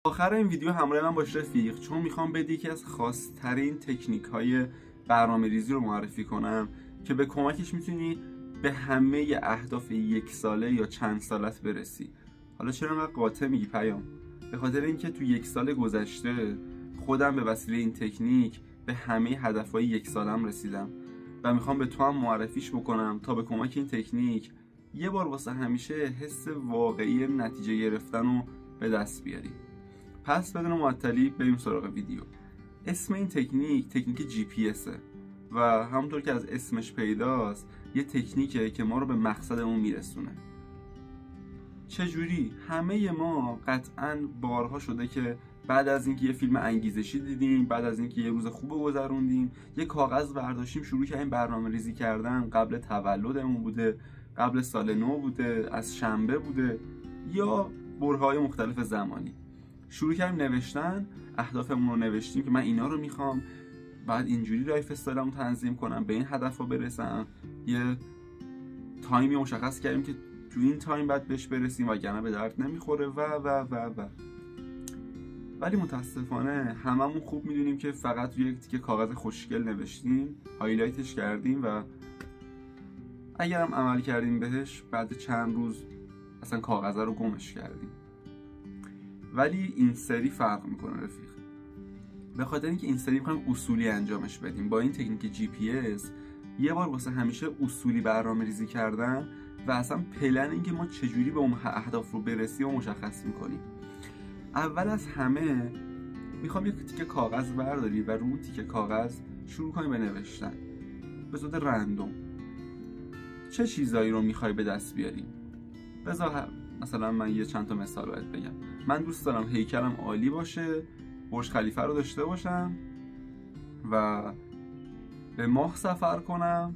آخر این ویدیو همراه من باش رفیق، چون میخوام بهت یکی از خاص‌ترین تکنیک‌های برنامه‌ریزی رو معرفی کنم که به کمکش میتونی به همه اهداف یک ساله یا چند سالت برسی. حالا چرا انقدر قاطع میگی پیام؟ به خاطر اینکه تو یک سال گذشته خودم به وسیله این تکنیک به همه هدفهای یک سالم رسیدم و میخوام به تو هم معرفیش بکنم تا به کمک این تکنیک یه بار واسه همیشه حس واقعی نتیجه گرفتن رو به دست بیاری. پس بدون معطلی بریم سراغ ویدیو. اسم این تکنیک GPS و همونطور که از اسمش پیداست یه تکنیکه که ما رو به مقصدمون میرسونه. چجوری؟ همه ما قطعاً بارها شده که بعد از اینکه یه فیلم انگیزشی دیدیم، بعد از اینکه یه روز خوب گذروندیم، یه کاغذ برداشتیم شروع کردیم برنامه‌ریزی کردن. قبل تولدمون بوده، قبل سال نو بوده، از شنبه بوده یا برهه‌های مختلف زمانی. شروع کردیم نوشتن، اهدافمون رو نوشتیم که من اینا رو میخوام، بعد اینجوری لایف استایلمو تنظیم کنم، به این هدف‌ها برسم. یه تایمی مشخص کردیم که تو این تایم بعد بهش برسیم وگرنه به درد نمیخوره و ولی متاسفانه هممون خوب میدونیم که فقط روی یک تیکه کاغذ خوشگل نوشتیم، هایلایتش کردیم و اگرم عمل کردیم بهش بعد چند روز اصلا کاغذ رو گمش کردیم. ولی این سری فرق میکنه رفیق، به خاطر اینکه این سری میخوایم اصولی انجامش بدیم. با این تکنیک GPS یه بار واسه همیشه اصولی برنامه‌ریزی کردن و اصلا پلن اینکه ما چجوری به اون اهداف رو برسیم و مشخص میکنیم. اول از همه میخوام یک تیکه کاغذ برداری و رو تیکه کاغذ شروع کنی به نوشتن به صورت رندوم. چه چیزایی رو میخوای به دست بیاری؟ بذار مثلا من یه چند تا مثال باید بگم. من دوست دارم هیکلم عالی باشه، برج خلیفه رو داشته باشم و به ماه سفر کنم،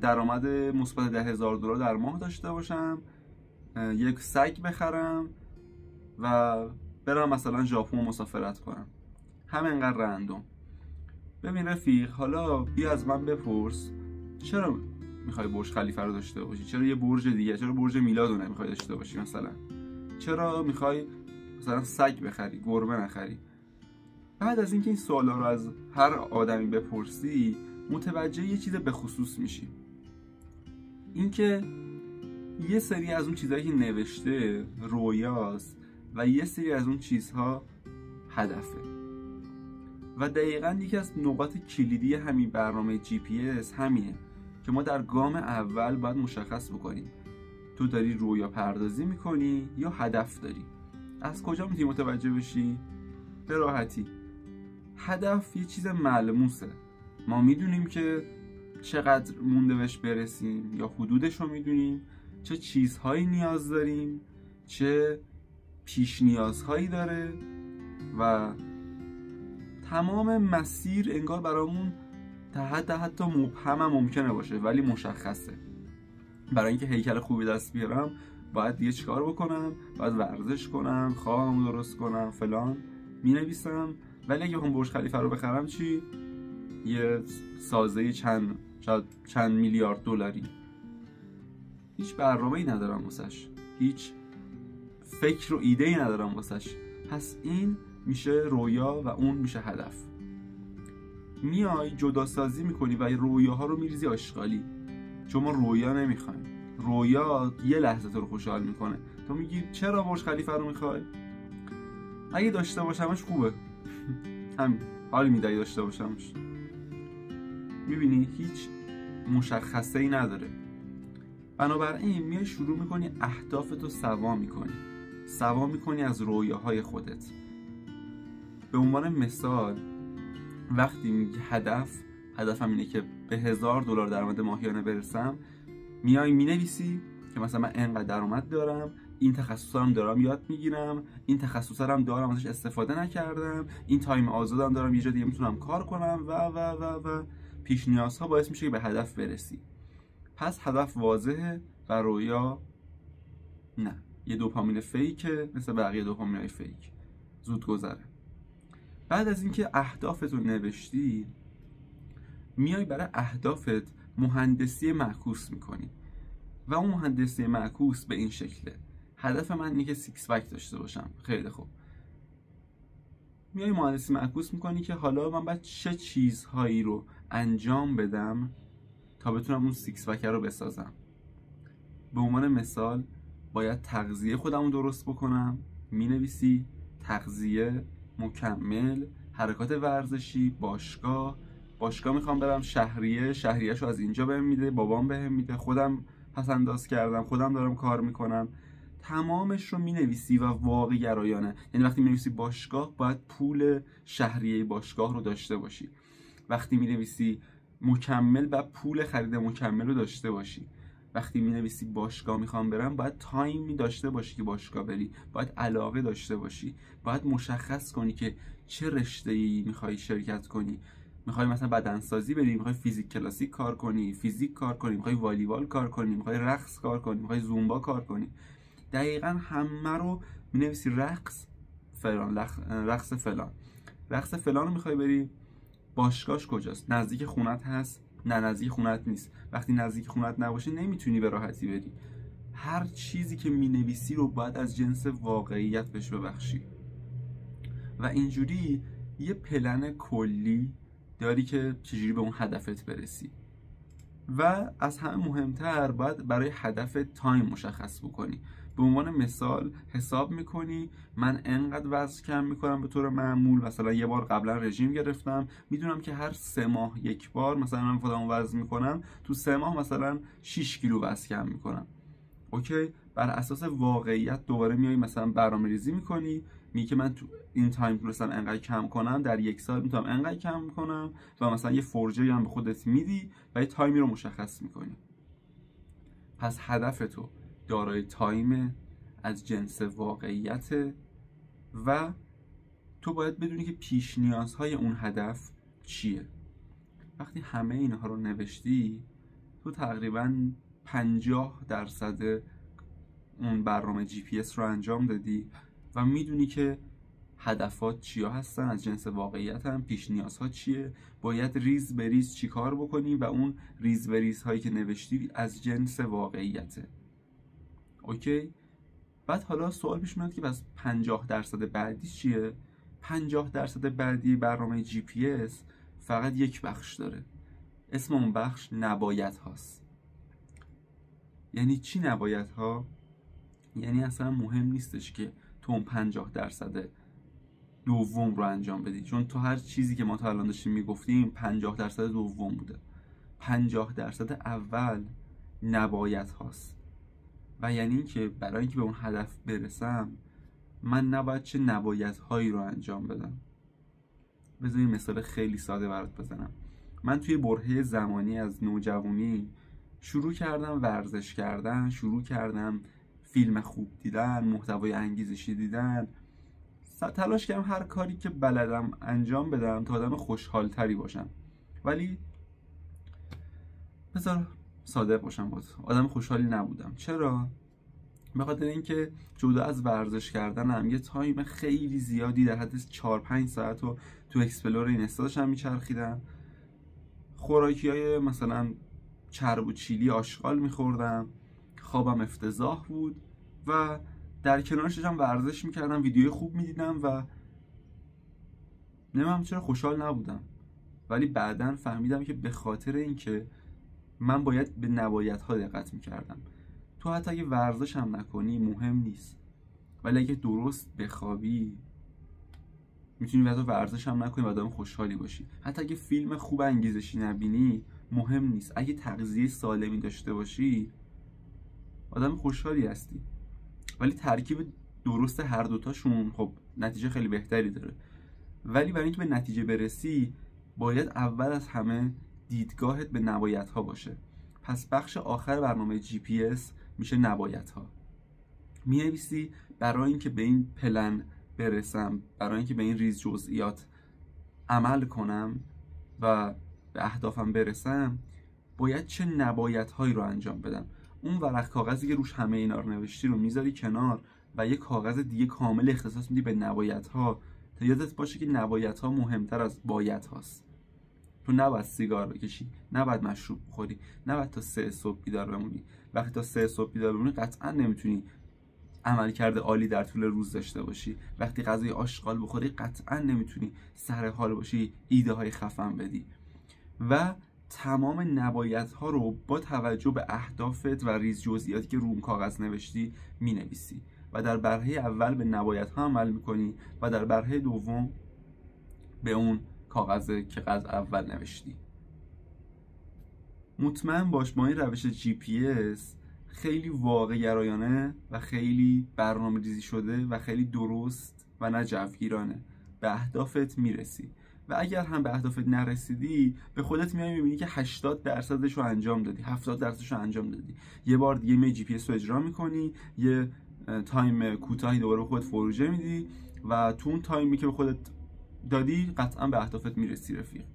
درآمد مثبت $10,000 در ماه داشته باشم، یک سگ بخرم و برم مثلا ژاپن مسافرت کنم. همینقدر رندوم. ببین رفیق، حالا بیا از من بپرس چرا میخوای برج خلیفه رو داشته باشی؟ چرا یه برج دیگه؟ چرا برج میلاد رو نمیخوای داشته باشی مثلا؟ چرا میخوای مثلا سگ بخری، گربه نخری؟ بعد از اینکه این سوالا رو از هر آدمی بپرسی متوجه یه چیز به خصوص میشی، اینکه یه سری از اون چیزهایی که نوشته رویاست و یه سری از اون چیزها هدفه. و دقیقاً یکی از نقاط کلیدی همین برنامه GPS همینه که ما در گام اول باید مشخص بکنیم تو داری رویا پردازی میکنی یا هدف داری. از کجا میتونی متوجه بشی؟ به راحتی. هدف یه چیز ملموسه، ما میدونیم که چقدر مونده بهش برسیم یا حدودش رو میدونیم، چه چیزهایی نیاز داریم، چه پیش نیازهایی داره و تمام مسیر انگار برامون حتی مبهم هم ممکنه باشه ولی مشخصه. برای اینکه هیکل خوبی دست بیارم باید دیگه چیکار بکنم؟ باید ورزش کنم، خوابمو درست کنم، فلان مینویسم. ولی اگه بخوام برج خلیفه رو بخرم چی؟ یه سازه چند میلیارد دلاری. هیچ برنامه‌ای ندارم واسش، هیچ فکر و ایده‌ای ندارم واسش. پس این میشه رویا و اون میشه هدف. میای جدا سازی میکنی و رویاها رو میریزی آشغالی، چون ما رویا نمیخوایم. رویا یه لحظه تو رو خوشحال میکنه. تو میگی چرا برج خلیفه رو میخوای؟ اگه داشته باشمش خوبه، همین حال میدهی داشته باشمش. میبینی هیچ مشخصه ای نداره. بنابراین میای شروع میکنی اهدافتو سوا میکنی از رویاهای خودت. به عنوان مثال وقتی میگی هدفم اینه که به $1,000 درآمد ماهیانه برسم، میای مینویسی که مثلا من اینقدر درآمد دارم، این تخصصا هم دارم یاد میگیرم، این تخصصا هم دارم ازش استفاده نکردم، این تایم آزادم دارم یه جا دیگه میتونم کار کنم و پیش نیازها باعث میشه که به هدف برسی. پس هدف واضحه و رویا نه، یه دوپامین فیکه، مثل بقیه دوپامینای فیک، زود گذره. بعد از اینکه اهدافتو نوشتی میای برای اهدافت مهندسی معکوس میکنی و اون مهندسی معکوس به این شکله هدف من اینه که سیکس پک داشته باشم. خیلی خوب، میای مهندسی معکوس میکنی که حالا من باید چه چیزهایی رو انجام بدم تا بتونم اون سیکس پک رو بسازم. به عنوان مثال باید تغذیه خودم رو درست بکنم، مینویسی تغذیه، مکمل، حرکات ورزشی، باشگاه میخوام برم، شهریه‌شو از اینجا بهم میده، بابام بهم میده، خودم پس انداز کردم، خودم دارم کار میکنم. تمامش رو مینویسی و واقع گرایانه. یعنی وقتی مینویسی باشگاه باید پول شهریه باشگاه رو داشته باشی. وقتی مینویسی مکمل باید پول خرید مکمل رو داشته باشی. وقتی مینویسی باشگاه میخوام برم باید تایمی داشته باشی که باشگاه بری، باید علاقه داشته باشی، باید مشخص کنی که چه رشته‌ای میخوای شرکت کنی. میخوای مثلا بدنسازی بری، میخوای فیزیک کلاسیک کار کنی، فیزیک کار کنی، میخوای والیبال کار کنی، میخوای رقص کار کنی، میخوای زومبا کار کنی. دقیقاً همه رو مینویسی رقص فلان، رقص فلان رو میخوای بری، باشگاهش کجاست؟ نزدیک خونت هست؟ نه نزدیک خونت نیست. وقتی نزدیک خونت نباشه نمیتونی به راحتی بری. هر چیزی که مینویسی رو باید از جنس واقعیت بهش ببخشی و اینجوری یه پلن کلی داری که چجوری به اون هدفت برسی. و از همه مهمتر باید برای هدف تایم مشخص بکنی. به عنوان مثال حساب میکنی من انقدر وزن کم میکنم به طور معمول، مثلا یه بار قبلا رژیم گرفتم، میدونم که هر 3 ماه یک بار مثلا من خودمو وزن میکنم، تو 3 ماه مثلا 6 کیلو وزن کم میکنم. اوکی، بر اساس واقعیت دوباره میای مثلا برنامه‌ریزی میکنی، میگی که من تو این تایم تونستم انقدر کم کنم، در 1 سال میتونم انقدر کم کنم و مثلا یه فرجه هم به خودت میدی و یه تایمی رو مشخص میکنی. پس هدف تو دارای تایم از جنس واقعیت و تو باید بدونی که پیش نیازهای اون هدف چیه. وقتی همه اینها رو نوشتی تو تقریباً 50% اون برنامه GPS رو انجام دادی و میدونی که هدفات چیا هستن، از جنس واقعیت هم، پیش نیازها چیه، باید ریز به ریز چی کار بکنی و اون ریز به ریز هایی که نوشتی از جنس واقعیته. اوکی؟ بعد حالا سوال پیش میاد که بس 50% بعدی چیه؟ 50% بعدی برنامه GPS فقط یک بخش داره. اسم اون بخش نباید هاست. یعنی چی نباید ها؟ یعنی اصلا مهم نیستش که تو اون 50% دوم رو انجام بدی، چون تو هر چیزی که ما تا الان داشتیم میگفتیم 50% دوم بوده. 50% اول نباید هاست و یعنی اینکه برای اینکه به اون هدف برسم من نباید چه نباید هایی رو انجام بدم. بذار یه مثال خیلی ساده برات بزنم. من توی برهه زمانی از نوجوانی شروع کردم ورزش کردن، شروع کردم فیلم خوب دیدن، محتوای انگیزشی دیدن، تلاش کردم هر کاری که بلدم انجام بدم تا آدم خوشحال تری باشم. ولی بذار صادق باشم باز، آدم خوشحالی نبودم. چرا؟ به خاطر اینکه جدا از ورزش کردنم یه تایم خیلی زیادی در حد 4-5 ساعت رو تو اکسپلور اینستا داشتم میچرخیدم، خوراکیای مثلا چرب و چیلی آشغال میخوردم، خوابم افتضاح بود و در کنارش داشتم ورزش میکردم، ویدیوی خوب میدیدم و نمیدونم چرا خوشحال نبودم. ولی بعداً فهمیدم که به خاطر اینکه من باید به نبایدها دقت میکردم. تو حتی اگه ورزش هم نکنی مهم نیست، ولی اگه درست بخوابی میتونی حتی ورزش هم نکنی و آدم خوشحالی باشی. حتی اگه فیلم خوب انگیزشی نبینی مهم نیست، اگه تغذیه سالمی داشته باشی آدم خوشحالی هستی. ولی ترکیب درست هر دوتاشون خب نتیجه خیلی بهتری داره. ولی برای اینکه به نتیجه برسی باید اول از همه دیدگاهت به نبایدها باشه. پس بخش آخر برنامه GPS میشه نبایدها. مینویسی برای اینکه به این پلن برسم، برای اینکه به این ریز جزئیات عمل کنم و به اهدافم برسم باید چه نبایدهایی رو انجام بدم. اون ورق کاغذی که روش همه اینا رو نوشتی رو میذاری کنار و یه کاغذ دیگه کامل اختصاص میدی به نبایدها تا یادت باشه که نبایدها مهمتر از بایدهاست. تو نباید سیگار بکشی، نباید مشروب بخوری، نباید تا 3 صبح بیدار بمونی. وقتی تا 3 صبح بیدار بمونی قطعا نمیتونی عملکرد عالی در طول روز داشته باشی. وقتی غذای آشغال بخوری قطعا نمیتونی سر حال باشی، ایده های خفن بدی. و تمام نبایدها ها رو با توجه به اهدافت و ریز جزئیاتی که روی کاغذ نوشتی مینویسی و در برهه اول به نبایدها عمل میکنی و در برهه دوم به اون کاغذ که از اول نوشتی. مطمئن باش با این روش GPS خیلی واقع گرایانه و خیلی برنامه ریزی شده و خیلی درست و نه جوگیرانه به اهدافت میرسی. و اگر هم به اهدافت نرسیدی به خودت میای میبینی که 80% رو انجام دادی، 70% رو انجام دادی. یه بار دیگه می GPS رو اجرا میکنی، یه تایم کوتاهی دوباره به خودت فروجه میدی و تو اون تایمی که به خودت دادی قطعا به اهدافت میرسی رفیق.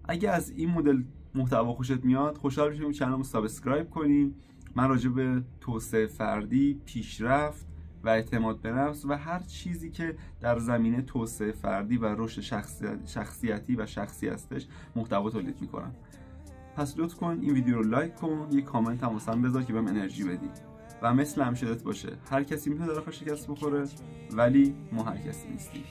اگه از این مدل محتوا خوشت میاد خوشحال میشم کانال رو سابسکرایب کنی. من راجع به توسعه فردی، پیشرفت و اعتماد به نفس و هر چیزی که در زمینه توسعه فردی و رشد شخصیتی و شخصی هستش محتوا تولید میکنم. پس لطف کن این ویدیو رو لایک کن، یه کامنت هم واسم بذار که بهم انرژی بدی. و مثل همیشه یادت باشه هر کسی میتونه در آخر شکست بخوره ولی ما هر کسی نیستیم.